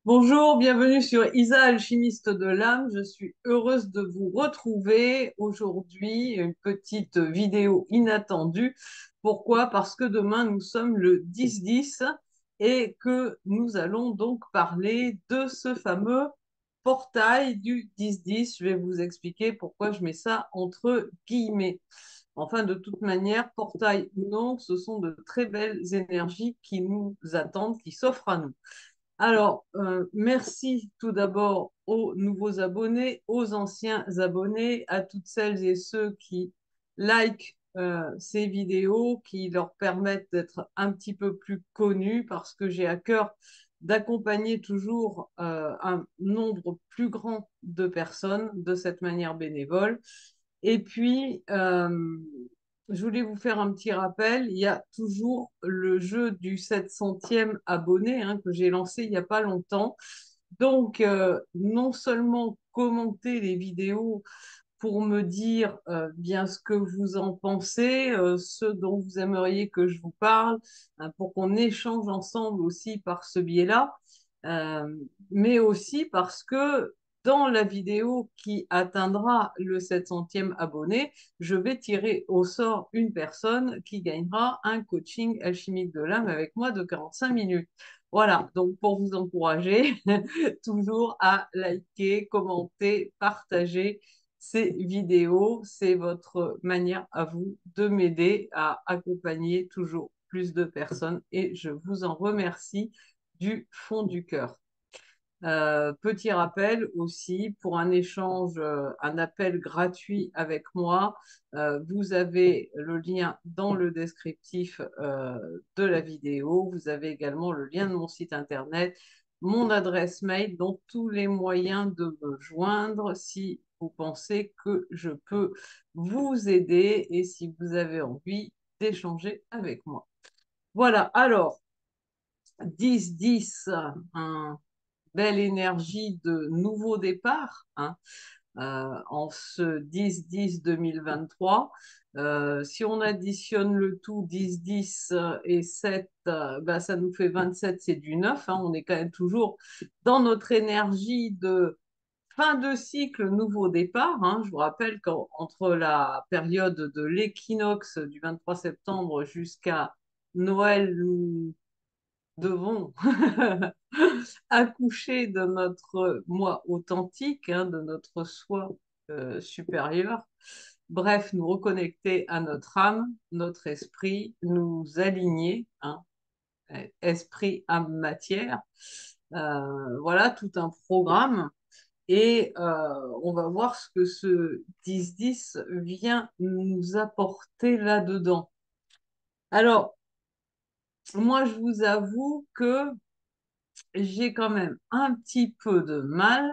Bonjour, bienvenue sur Isa, alchimiste de l'âme. Je suis heureuse de vous retrouver aujourd'hui. Une petite vidéo inattendue. Pourquoi? Parce que demain, nous sommes le 10-10 et que nous allons donc parler de ce fameux portail du 10-10. Je vais vous expliquer pourquoi je mets ça entre guillemets. Enfin, de toute manière, portail ou non, ce sont de très belles énergies qui nous attendent, qui s'offrent à nous. Alors, merci tout d'abord aux nouveaux abonnés, aux anciens abonnés, à toutes celles et ceux qui likent ces vidéos, qui leur permettent d'être un petit peu plus connus, parce que j'ai à cœur d'accompagner toujours un nombre plus grand de personnes de cette manière bénévole. Et puis, je voulais vous faire un petit rappel. Il y a toujours le jeu du 700e abonné que j'ai lancé il n'y a pas longtemps. Donc, non seulement commenter les vidéos pour me dire bien ce que vous en pensez, ce dont vous aimeriez que je vous parle, pour qu'on échange ensemble aussi par ce biais-là, euh, mais aussi parce que dans la vidéo qui atteindra le 700e abonné, je vais tirer au sort une personne qui gagnera un coaching alchimique de l'âme avec moi de 45 minutes. Voilà, donc pour vous encourager, toujours à liker, commenter, partager ces vidéos. C'est votre manière à vous de m'aider à accompagner toujours plus de personnes et je vous en remercie du fond du cœur. Petit rappel aussi, pour un échange, un appel gratuit avec moi, vous avez le lien dans le descriptif de la vidéo. Vous avez également le lien de mon site internet, mon adresse mail, donc tous les moyens de me joindre si vous pensez que je peux vous aider et si vous avez envie d'échanger avec moi. Voilà, alors, 10-10, belle énergie de nouveau départ en ce 10-10-2023. Si on additionne le tout 10-10 et 7, bah, ça nous fait 27, c'est du 9. On est quand même toujours dans notre énergie de fin de cycle, nouveau départ. Je vous rappelle qu'entre la période de l'équinoxe du 23 septembre jusqu'à Noël, nous devons accoucher de notre moi authentique, de notre soi supérieur. Bref, nous reconnecter à notre âme, notre esprit, nous aligner, esprit, âme, matière. Voilà tout un programme. Et on va voir ce que ce 10-10 vient nous apporter là-dedans. Alors, moi, je vous avoue que j'ai quand même un petit peu de mal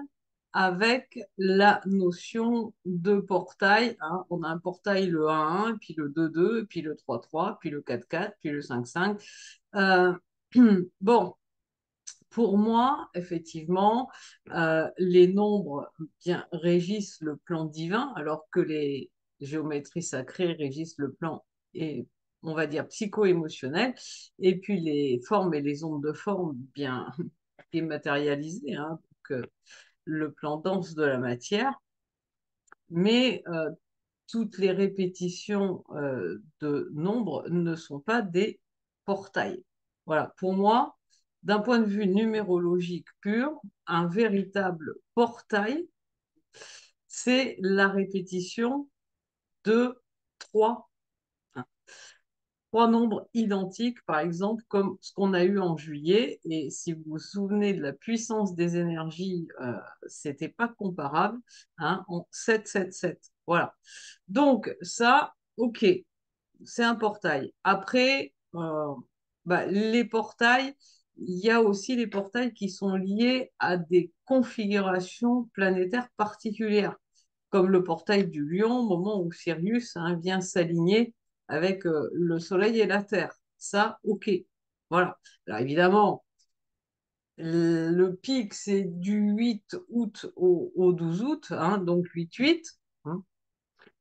avec la notion de portail. On a un portail le 1-1, puis le 2-2, puis le 3-3, puis le 4-4, puis le 5-5. Euh, bon, pour moi, effectivement, les nombres bien régissent le plan divin, alors que les géométries sacrées régissent le plan, et on va dire psycho-émotionnel, et puis les formes et les ondes de forme bien dématérialisées, donc le plan dense de la matière, mais toutes les répétitions de nombres ne sont pas des portails. Voilà, pour moi, d'un point de vue numérologique pur, un véritable portail, c'est la répétition de trois, hein, trois nombres identiques, par exemple, comme ce qu'on a eu en juillet. Et si vous vous souvenez de la puissance des énergies, c'était pas comparable, en 7-7-7. Voilà. Donc, ça, ok, c'est un portail. Après, bah, les portails, il y a aussi les portails qui sont liés à des configurations planétaires particulières, comme le portail du Lion, au moment où Sirius vient s'aligner avec le Soleil et la Terre. Ça, ok. Voilà. Alors évidemment, le pic, c'est du 8 août au 12 août, donc 8-8.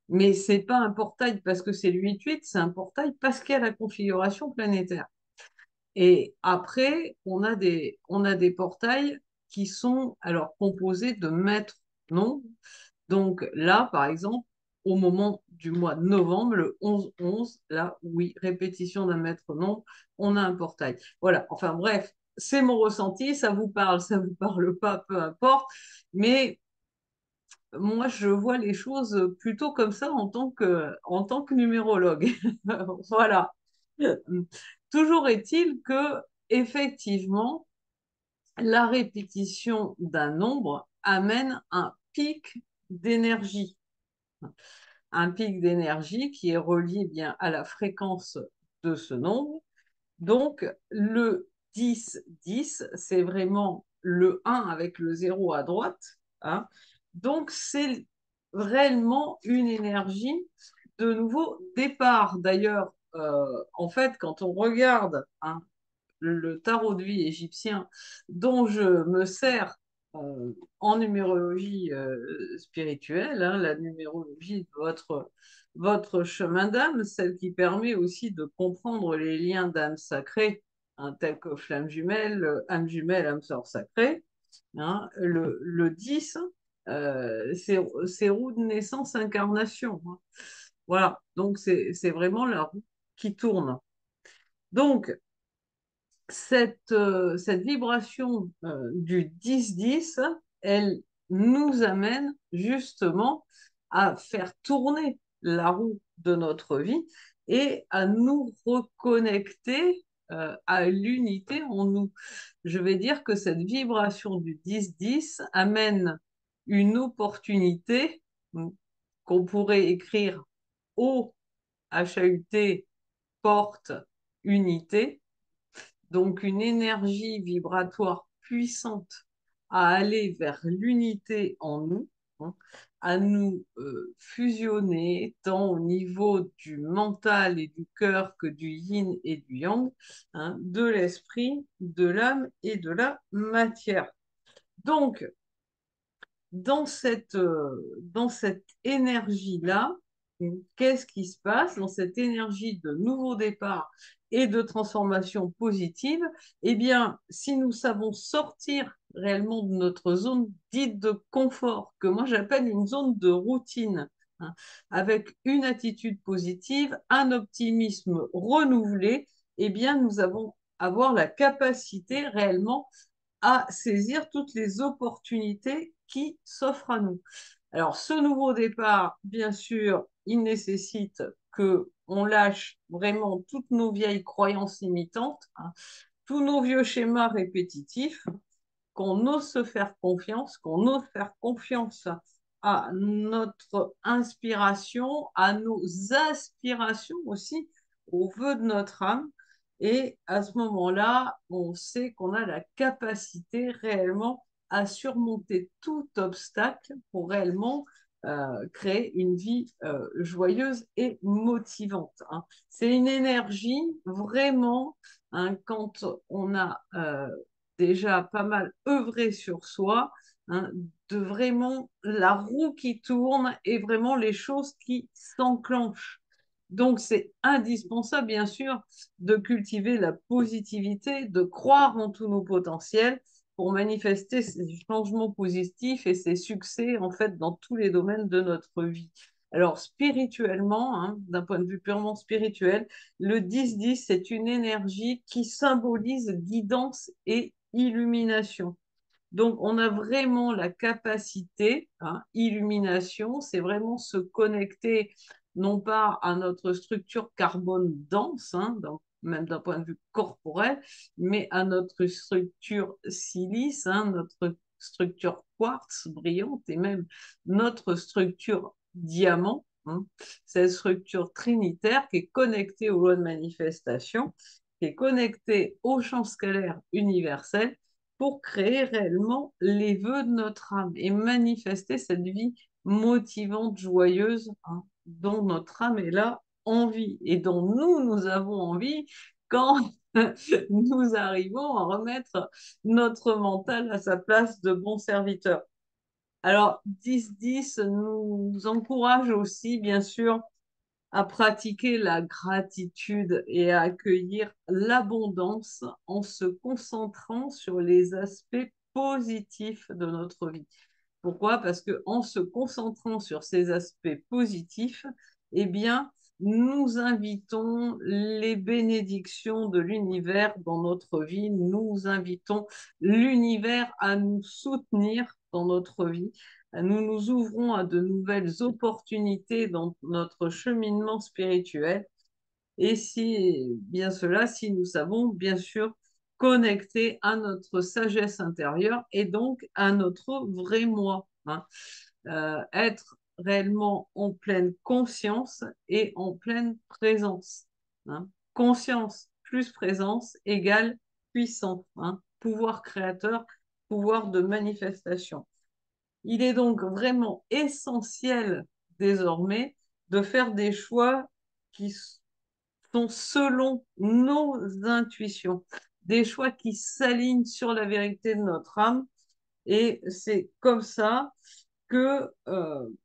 Mais c'est pas un portail parce que c'est le 8-8, c'est un portail parce qu'il y a la configuration planétaire. Et après, on a des portails qui sont alors composés de maîtres nombres. Donc là, par exemple, au moment du mois de novembre, le 11-11, là, oui, répétition d'un maître nombre, on a un portail. Voilà, enfin bref, c'est mon ressenti, ça vous parle pas, peu importe, mais moi, je vois les choses plutôt comme ça en tant que numérologue. Voilà. Toujours est-il que, effectivement, la répétition d'un nombre amène un pic d'énergie. Un pic d'énergie qui est relié bien à la fréquence de ce nombre. Donc, le 10-10, c'est vraiment le 1 avec le 0 à droite, hein. Donc, c'est réellement une énergie de nouveau départ. D'ailleurs, en fait, quand on regarde, hein, le tarot de vie égyptien dont je me sers en numérologie spirituelle, hein, la numérologie de votre chemin d'âme, celle qui permet aussi de comprendre les liens d'âme sacrée, hein, tels que âme jumelle, âme sœur sacrée. Hein, le 10, c'est roue de naissance incarnation. Hein. Voilà, donc c'est vraiment la roue qui tourne. Donc, cette vibration du 10-10, elle nous amène justement à faire tourner la roue de notre vie et à nous reconnecter à l'unité en nous. Je vais dire que cette vibration du 10-10 amène une opportunité qu'on pourrait écrire O, H-A-U-T, porte, unité, donc une énergie vibratoire puissante à aller vers l'unité en nous, hein, à nous fusionner tant au niveau du mental et du cœur que du yin et du yang, hein, de l'esprit, de l'âme et de la matière. Donc, dans cette énergie-là, qu'est-ce qui se passe dans cette énergie de nouveau départ et de transformation positive? Eh bien, si nous savons sortir réellement de notre zone dite de confort, que moi j'appelle une zone de routine, hein, avec une attitude positive, un optimisme renouvelé, eh bien, nous avons avoir la capacité réellement à saisir toutes les opportunités qui s'offrent à nous. Alors, ce nouveau départ, bien sûr, il nécessite que on lâche vraiment toutes nos vieilles croyances limitantes, hein, tous nos vieux schémas répétitifs, qu'on ose se faire confiance, qu'on ose faire confiance à notre inspiration, à nos aspirations aussi, aux vœux de notre âme. Et à ce moment-là, on sait qu'on a la capacité réellement à surmonter tout obstacle pour réellement créer une vie joyeuse et motivante. Hein. C'est une énergie vraiment, hein, quand on a déjà pas mal œuvré sur soi, hein, de vraiment la roue qui tourne et vraiment les choses qui s'enclenchent. Donc, c'est indispensable, bien sûr, de cultiver la positivité, de croire en tous nos potentiels pour manifester ces changements positifs et ces succès, en fait, dans tous les domaines de notre vie. Alors, spirituellement, hein, d'un point de vue purement spirituel, le 10-10, c'est une énergie qui symbolise guidance et illumination. Donc, on a vraiment la capacité, hein, illumination, c'est vraiment se connecter non pas à notre structure carbone dense, hein, même d'un point de vue corporel, mais à notre structure silice, hein, notre structure quartz brillante et même notre structure diamant, hein, cette structure trinitaire qui est connectée aux lois de manifestation, qui est connectée au champ scalaire universel pour créer réellement les vœux de notre âme et manifester cette vie motivante, joyeuse, hein, dont notre âme est là envie et dont nous avons envie quand nous arrivons à remettre notre mental à sa place de bon serviteur. Alors, 10-10 nous encourage aussi, bien sûr, à pratiquer la gratitude et à accueillir l'abondance en se concentrant sur les aspects positifs de notre vie. Pourquoi? Parce qu'en se concentrant sur ces aspects positifs, eh bien, nous invitons les bénédictions de l'univers dans notre vie, nous invitons l'univers à nous soutenir dans notre vie. Nous nous ouvrons à de nouvelles opportunités dans notre cheminement spirituel. Et si bien cela, si nous savons bien sûr connecter à notre sagesse intérieure et donc à notre vrai moi, hein. Être réellement en pleine conscience et en pleine présence, hein. Conscience plus présence égale puissance, hein. Pouvoir créateur, pouvoir de manifestation. Il est donc vraiment essentiel désormais de faire des choix qui sont selon nos intuitions, des choix qui s'alignent sur la vérité de notre âme. Et c'est comme ça que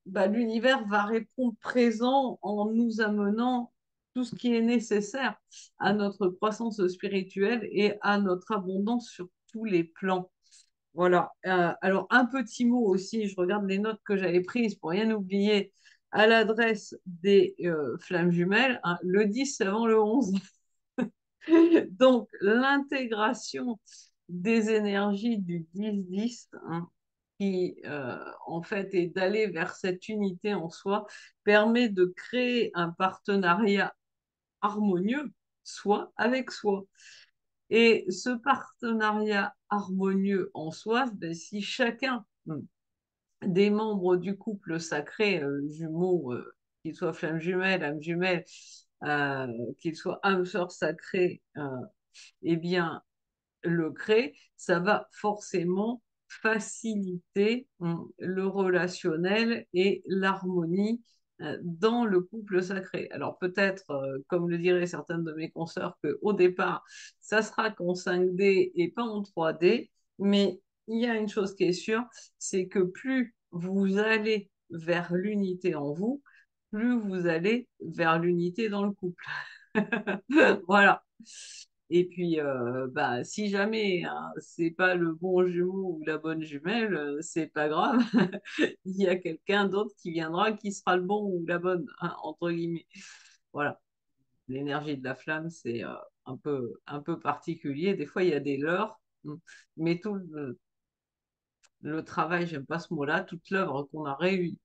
l'univers va répondre présent en nous amenant tout ce qui est nécessaire à notre croissance spirituelle et à notre abondance sur tous les plans. Voilà. Alors, un petit mot aussi, je regarde les notes que j'avais prises pour rien oublier à l'adresse des flammes jumelles, hein, le 10 c'est avant le 11. Donc, l'intégration des énergies du 10-10, hein, qui en fait est d'aller vers cette unité en soi, permet de créer un partenariat harmonieux, soi avec soi. Et ce partenariat harmonieux en soi, ben, si chacun des membres du couple sacré, jumeaux, qu'ils soient flammes jumelles, âmes jumelles, qu'ils soient âmes sœurs sacrées, eh bien, le crée, ça va forcément faciliter le relationnel et l'harmonie dans le couple sacré. Alors peut-être, comme le diraient certaines de mes consoeurs, qu'au départ, ça sera qu'en 5D et pas en 3D, mais il y a une chose qui est sûre, c'est que plus vous allez vers l'unité en vous, plus vous allez vers l'unité dans le couple. Voilà. Et puis, si jamais hein, c'est pas le bon jumeau ou la bonne jumelle, c'est pas grave. Il y a quelqu'un d'autre qui viendra qui sera le bon ou la bonne, hein, entre guillemets. Voilà. L'énergie de la flamme, c'est un peu particulier. Des fois, il y a des leurres, mais tout le travail, j'aime pas ce mot-là, toute l'œuvre qu'on a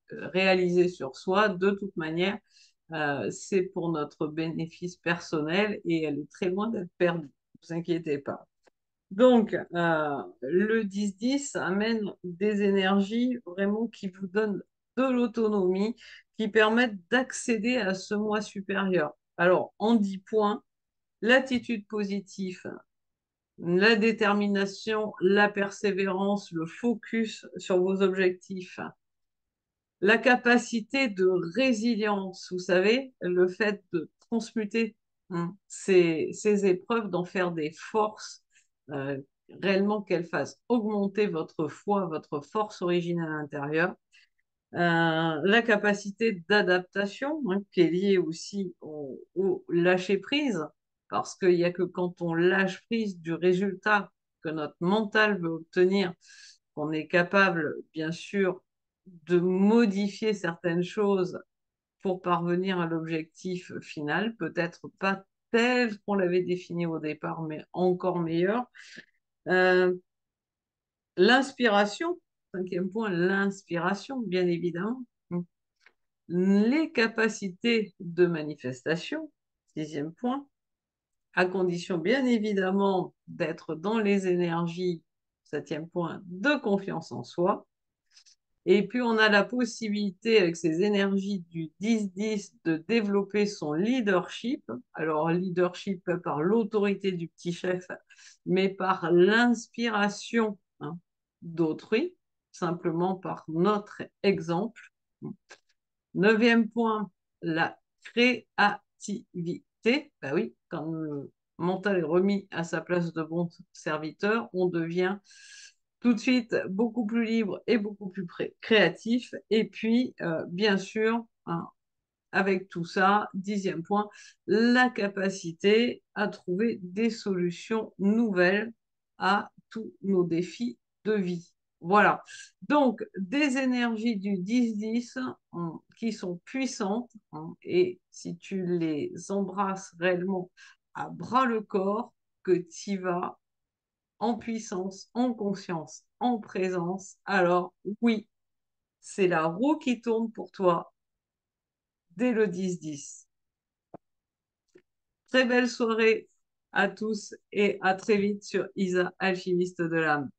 réalisée sur soi, de toute manière, c'est pour notre bénéfice personnel et elle est très loin d'être perdue. Ne vous inquiétez pas. Donc, le 10-10 amène des énergies vraiment qui vous donnent de l'autonomie, qui permettent d'accéder à ce moi supérieur. Alors, en 10 points, l'attitude positive, la détermination, la persévérance, le focus sur vos objectifs, la capacité de résilience, vous savez, le fait de transmuter ces épreuves, d'en faire des forces, euh, réellement qu'elles fassent augmenter votre foi, votre force originelle intérieure. La capacité d'adaptation, hein, qui est liée aussi au lâcher-prise, parce qu'il n'y a que quand on lâche prise du résultat que notre mental veut obtenir, qu'on est capable, bien sûr, de modifier certaines choses pour parvenir à l'objectif final, peut-être pas tel qu'on l'avait défini au départ, mais encore meilleur. Euh, L'inspiration, cinquième point, l'inspiration, bien évidemment. Les capacités de manifestation, sixième point, à condition bien évidemment d'être dans les énergies, septième point, de confiance en soi. Et puis on a la possibilité avec ces énergies du 10-10 de développer son leadership. Alors leadership pas par l'autorité du petit chef, mais par l'inspiration d'autrui, simplement par notre exemple. Neuvième point, la créativité. Ben oui, quand le mental est remis à sa place de bon serviteur, on devient tout de suite beaucoup plus libre et beaucoup plus créatif. Et puis, bien sûr, hein, avec tout ça, dixième point, la capacité à trouver des solutions nouvelles à tous nos défis de vie. Voilà. Donc, des énergies du 10-10 qui sont puissantes et si tu les embrasses réellement à bras le corps, que tu vas en puissance, en conscience, en présence, alors oui, c'est la roue qui tourne pour toi dès le 10-10. Très belle soirée à tous et à très vite sur Isa, alchimiste de l'âme.